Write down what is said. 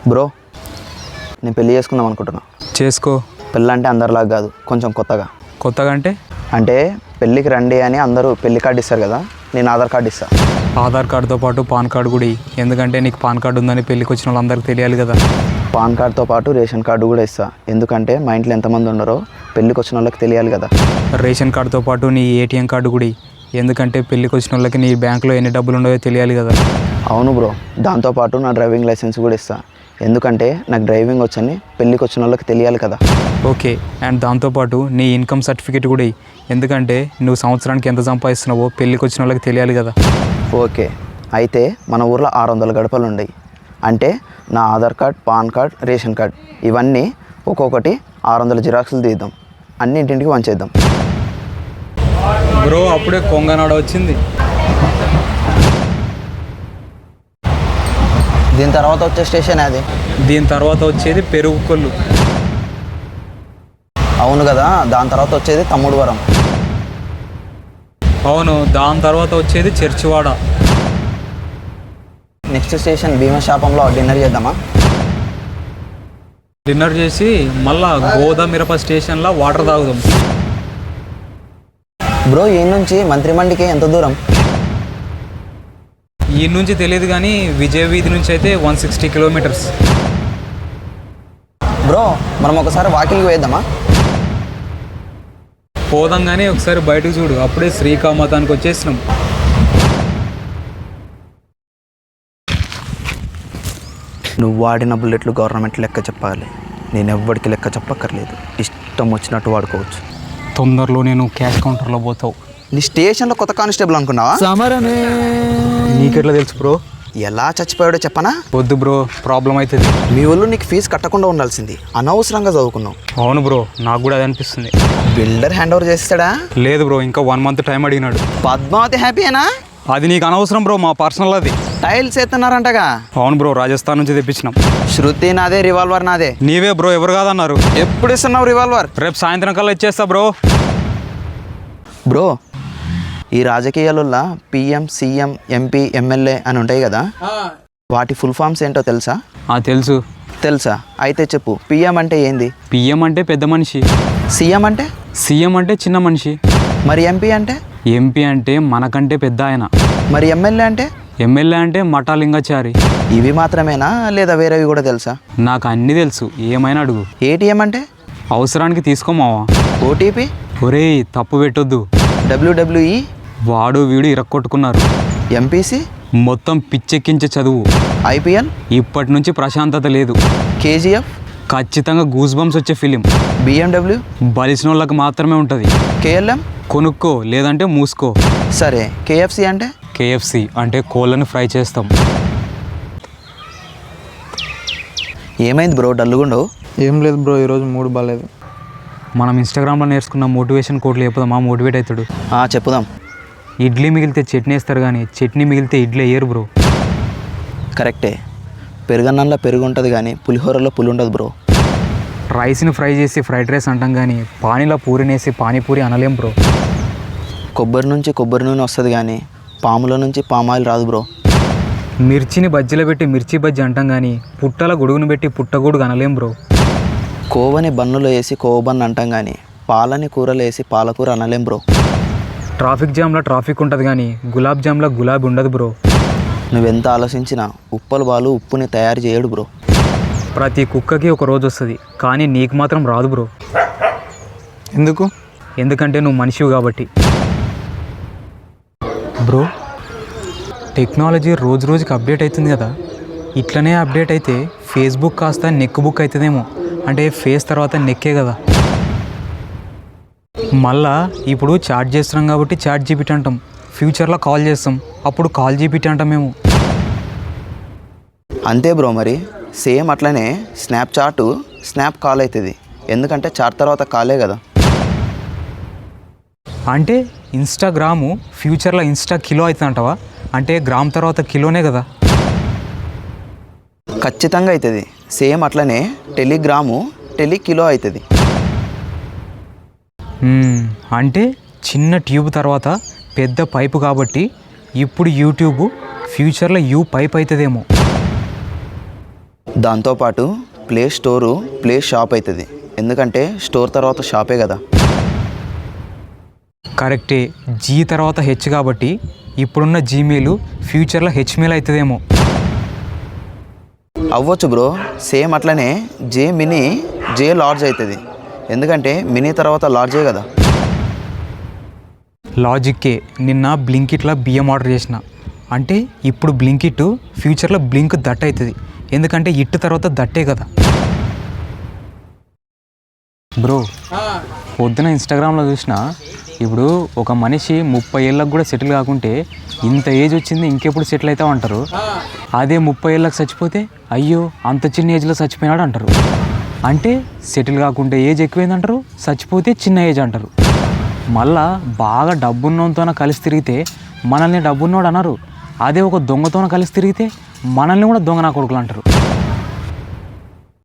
Bro, నేను పెళ్లి చేసుకుందాం అనుకుంటున్నా. చేసుకో. పెళ్ళి అంటే అందరిలాగా కాదు, కొంచెం కొత్తగా అంటే పెళ్ళికి రండి అని అందరూ పెళ్లి కార్డు ఇస్తారు కదా, నేను ఆధార్ కార్డు ఇస్తా. ఆధార్ కార్డుతో పాటు పాన్ కార్డు కూడా ఎందుకంటే నీకు పాన్ కార్డు ఉందని పెళ్ళికి వచ్చిన వాళ్ళందరికీ తెలియాలి కదా. పాన్ కార్డుతో పాటు రేషన్ కార్డు కూడా ఇస్తా, ఎందుకంటే మా ఇంట్లో ఎంతమంది ఉన్నారో పెళ్ళికి వచ్చిన వాళ్ళకి తెలియాలి కదా. రేషన్ కార్డుతో పాటు నీ ఏటీఎం కార్డు కూడా ఎందుకంటే పెళ్ళికి వచ్చిన వాళ్ళకి నీ బ్యాంకులో ఎన్ని డబ్బులు ఉన్నాయో తెలియాలి కదా. అవును బ్రో, దాంతోపాటు నా డ్రైవింగ్ లైసెన్స్ కూడా ఇస్తా, ఎందుకంటే నాకు డ్రైవింగ్ వచ్చని పెళ్ళికి వచ్చిన వాళ్ళకి తెలియాలి కదా. ఓకే, అండ్ దాంతోపాటు నీ ఇన్కమ్ సర్టిఫికేట్ కూడా ఎందుకంటే నువ్వు సంవత్సరానికి ఎంత సంపాదిస్తున్నావో పెళ్ళికి వచ్చిన వాళ్ళకి తెలియాలి కదా. ఓకే, అయితే మన ఊర్లో 600 గడపలు ఉన్నాయి. అంటే నా Aadhaar card, pan card, ration card ఇవన్నీ ఒక్కొక్కటి 600 జిరాక్సులు తీద్దాం, అన్నింటింటికి పంచేద్దాం. బ్రో, అప్పుడే కొంగనాడ వచ్చింది. దీని తర్వాత వచ్చే స్టేషన్ అది. దీని తర్వాత వచ్చేది పెరుగు కొల్లు. అవును కదా, దాని తర్వాత వచ్చేది తమ్ముడువరం. అవును, దాని తర్వాత వచ్చేది చర్చివాడ. నెక్స్ట్ స్టేషన్ భీమశాపంలో డిన్నర్ చేద్దామా? డిన్నర్ చేసి మళ్ళా గోదామిరప స్టేషన్లో వాటర్ తాగుదాం. బ్రో, ఈ నుంచి మంత్రిమండికి ఎంత దూరం? ఈ నుంచి తెలియదు కానీ విజయ వీధి నుంచి అయితే 160 కిలోమీటర్స్. బ్రో, మనం ఒకసారి వాకింగ్కి వేద్దామా? పోదాం కానీ ఒకసారి బయటకు చూడు, అప్పుడే శ్రీకామతానికి వచ్చేసినాం. నువ్వు వాడిన బుల్లెట్లు గవర్నమెంట్ లెక్క చెప్పాలి, నేను ఎవ్వడికి లెక్క చెప్పక్కర్లేదు, ఇష్టం వచ్చినట్టు వాడుకోవచ్చు. తొందరలో నేను క్యాష్ కౌంటర్లో పోతావు. నీ స్టేషన్లో కొత్త కానిస్టేబుల్ అనుకున్నావా? నీకెట్లా తెలుసు బ్రో? ఎలా చచ్చిపోయాడో చెప్పనా? వద్దు బ్రో, ప్రాబ్లం అవుతుంది. మీ వాళ్ళు నీకు ఫీజు కట్టకుండా ఉండాల్సింది, అనవసరంగా చదువుకున్నావు. అవును బ్రో, నాకు కూడా అది అనిపిస్తుంది. బిల్డర్ హ్యాండ్ ఓవర్ చేస్తాడా? లేదు బ్రో, ఇంకా 1 మంత్ టైం అడిగినాడు. పద్మావతి హ్యాపీయేనా? అది నీకు అనవసరం బ్రో, మా పర్సనల్ అది. టైల్స్ ఎత్తున్నారంటగా? అవును బ్రో, రాజస్థాన్ నుంచి తెప్పించినాం. శృతి నాదే, రివాల్వర్ నాదే. నీవే బ్రో, ఎవరు కాదన్నారు. ఎప్పుడు ఇస్తున్నావు రివాల్వర్? రేపు సాయంత్రం కల్లా ఇచ్చేస్తా బ్రో. బ్రో, ఈ రాజకీయాలలో పిఎం, సీఎం, ఎంపీ, ఎమ్మెల్యే అని ఉంటాయి కదా, వాటి ఫుల్ ఫామ్స్ ఏంటో తెలుసా? తెలుసా? అయితే చెప్పు, పిఎం అంటే ఏంది? పిఎం అంటే పెద్ద మనిషి. సీఎం అంటే? సీఎం అంటే చిన్న మనిషి. మరి ఎంపీ అంటే? ఎంపీ అంటే మనకంటే పెద్ద ఆయన. మరి ఎమ్మెల్యే అంటే? ఎమ్మెల్యే అంటే మఠాలింగాచారి. ఇవి మాత్రమేనా లేదా వేరేవి కూడా తెలుసా? నాకు అన్నీ తెలుసు, ఏమైనా అడుగు. ఏటీఎం అంటే? అవసరానికి తీసుకోమావా. ఓటీపీ? ఒరేయ్, తప్పు పెట్టొద్దు. డబ్ల్యూడబ్ల్యూఈ? వాడు వీడు ఇరక్కొట్టుకున్నారు. ఎంపీసీ? మొత్తం పిచ్చెక్కించే చదువు. ఐపీఎల్? ఇప్పటి నుంచి ప్రశాంతత లేదు. కేజీఎఫ్? ఖచ్చితంగా గూస్ బంప్స్ వచ్చే ఫిలిం. బిఎండబ్ల్యూ? బలిసిన వాళ్ళకి మాత్రమే ఉంటుంది. కేఎల్ఎం? కొనుక్కో లేదంటే మూసుకో. సరే, కేఎఫ్సి అంటే? కేఎఫ్సి అంటే కోళ్ళని ఫ్రై చేస్తాం. ఏమైంది బ్రో, డల్లుగుండవు? ఏం లేదు బ్రో, ఈరోజు మూడు బాగాలేదు. మనం ఇన్స్టాగ్రామ్లో నేర్చుకున్న మోటివేషన్ కోట్లు చెప్పుదామా? మోటివేట్ అవుతాడు. చెప్పుదాం. ఇడ్లీ మిగిలితే చట్నీ వేస్తారు కానీ చట్నీ మిగిలితే ఇడ్లీ వేయరు బ్రో. కరెక్టే, పెరుగన్నంలో పెరుగు ఉంటుంది కానీ పులిహోరలో పులి ఉండదు బ్రో. రైస్ని ఫ్రై చేసి ఫ్రైడ్ రైస్ అంటాం కానీ పానీలో పూరినేసి పానీపూరి అనలేం బ్రో. కొబ్బరి నుంచి కొబ్బరి నూనె వస్తుంది కానీ పాముల నుంచి పామాయిల్ రాదు బ్రో. మిర్చిని బజ్జీలో పెట్టి మిర్చి బజ్జీ అంటాం కానీ పుట్టల గొడుగును పెట్టి పుట్టగొడుగు అనలేం బ్రో. కోవని బన్నులో వేసి కోవబన్ను అంటాం కానీ పాలని కూరలో వేసి పాలకూర అనలేం బ్రో. ట్రాఫిక్ జామ్లో ట్రాఫిక్ ఉంటుంది కానీ గులాబ్ జామ్లో గులాబీ ఉండదు బ్రో. నువ్వెంత ఆలోచించినా ఉప్పల బాలు ఉప్పుని తయారు చేయడు బ్రో. ప్రతి కుక్కకి ఒక రోజు వస్తుంది కానీ నీకు మాత్రం రాదు బ్రో. ఎందుకు? ఎందుకంటే నువ్వు మనిషివి కాబట్టి. బ్రో, టెక్నాలజీ రోజు రోజుకి అప్డేట్ అవుతుంది కదా, ఇట్లనే అప్డేట్ అయితే ఫేస్బుక్ కాస్త నెక్ బుక్ అవుతుందేమో. అంటే ఫేస్ తర్వాత నెక్కే కదా. మళ్ళా ఇప్పుడు చాట్ చేస్తున్నాం కాబట్టి చాట్ జీపీటీ అంటాం, ఫ్యూచర్లో కాల్ చేస్తాం అప్పుడు కాల్ జీపీటీ అంటాం మేము. అంతే బ్రో, మరి సేమ్ అట్లనే స్నాప్ చాటు స్నాప్ కాల్ అవుతుంది, ఎందుకంటే చాట్ తర్వాత కాలే కదా. అంటే ఇన్స్టాగ్రాము ఫ్యూచర్లో ఇన్స్టా కిలో అవుతుంది అంటావా? అంటే గ్రామ్ తర్వాత కిలోనే కదా. ఖచ్చితంగా అవుతుంది. సేమ్ అట్లనే టెలిగ్రాము కిలో అవుతుంది. అంటే చిన్న ట్యూబ్ తర్వాత పెద్ద పైపు కాబట్టి ఇప్పుడు యూట్యూబ్ ఫ్యూచర్లో యూ పైప్ అవుతుందేమో. దాంతోపాటు ప్లే స్టోరు ప్లే షాప్ అవుతుంది, ఎందుకంటే స్టోర్ తర్వాత షాపే కదా. కరెక్టే, జీ తర్వాత హెచ్ కాబట్టి ఇప్పుడున్న జీమెయిల్ ఫ్యూచర్లో హెచ్మెయిల్ అవుతుందేమో. అవ్వచ్చు బ్రో. సేమ్ అట్లనే జే మినీ జే లార్జ్ అవుతుంది, ఎందుకంటే మినీ తర్వాత లార్జే కదా. లాజిక్కే. నిన్న బ్లింకిట్లో బియ్యం ఆర్డర్ చేసిన, అంటే ఇప్పుడు బ్లింకిట్ ఫ్యూచర్లో బ్లింక్ దట్ అవుతుంది, ఎందుకంటే ఇట్టు తర్వాత దట్టే కదా. బ్రో, పొద్దున ఇన్స్టాగ్రామ్లో చూసిన, ఇప్పుడు ఒక మనిషి 30 ఏళ్ళకు కూడా సెటిల్ కాకుంటే ఇంత ఏజ్ వచ్చింది ఇంకెప్పుడు సెటిల్ అవుతావు అంటారు. అదే 30 ఏళ్ళకి చచ్చిపోతే అయ్యో అంత చిన్న ఏజ్లో చచ్చిపోయినాడు అంటారు. అంటే సెటిల్ కాకుంటే ఏజ్ ఎక్కువైందంటారు, చచ్చిపోతే చిన్న ఏజ్ అంటారు. మళ్ళా బాగా డబ్బున్నోతోన కలిసి తిరిగితే మనల్ని డబ్బున్నోడు అన్నారు, అదే ఒక దొంగతోన కలిసి తిరిగితే మనల్ని కూడా దొంగ నా కొడుకులు అంటారు.